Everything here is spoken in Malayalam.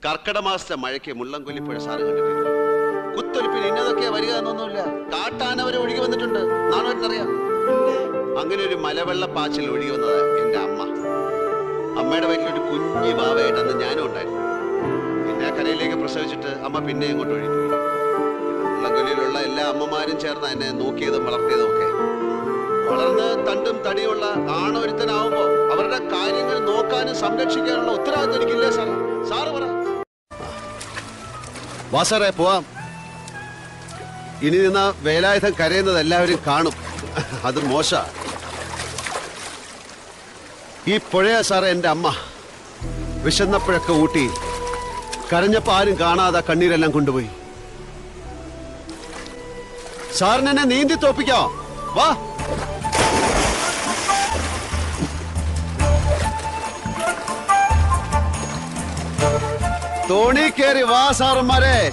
കർക്കിട മാസത്തെ മഴയ്ക്ക് മുള്ളംകൊല്ലിപ്പുഴ സാറ് കണ്ടിട്ടില്ല. കുത്തൊലിപ്പിന് ഇന്നതൊക്കെയാ വരിക എന്നൊന്നുമില്ല. കാട്ടാനവരെ ഒഴുകി വന്നിട്ടുണ്ട്. നാണോട്ടറിയാം. അങ്ങനെ ഒരു മലവെള്ള പാച്ചിൽ ഒഴുകി വന്നത് എന്റെ അമ്മ. അമ്മയുടെ വയറ്റിലൊരു കുഞ്ഞി ബാവയായിട്ടന്ന് ഞാനും ഉണ്ടായിരുന്നു. പിന്നെ കരയിലേക്ക് പ്രസവിച്ചിട്ട് അമ്മ പിന്നെ ഇങ്ങോട്ട് ഒഴുകി. മുള്ളംകൊല്ലിയിലുള്ള എല്ലാ അമ്മമാരും ചേർന്ന് എന്നെ നോക്കിയതും വളർത്തിയതും ഒക്കെ. വളർന്ന് തണ്ടും തടിയുള്ള ആണൊരുത്തനാവുമ്പോ അവരുടെ കാര്യങ്ങൾ നോക്കാനും സംരക്ഷിക്കാനുള്ള ഉത്തരവാദിത്വം എനിക്കില്ലേ സാറേ? സാറ് പറ. വാ സാറേ, പോവാം. ഇനി നിന്ന വേലായുധം കരയുന്നത് എല്ലാവരും കാണും. അത് മോശ. ഈ പുഴയാ സാറേ എന്റെ അമ്മ. വിശന്നപ്പോഴൊക്കെ ഊട്ടി, കരഞ്ഞപ്പോ ആരും കാണാതെ കണ്ണീരെല്ലാം കൊണ്ടുപോയി. സാറിനെന്നെ നീന്തി തോപ്പിക്കാം. വാ. തോണി കയറി വാ സാറന്മാരെ.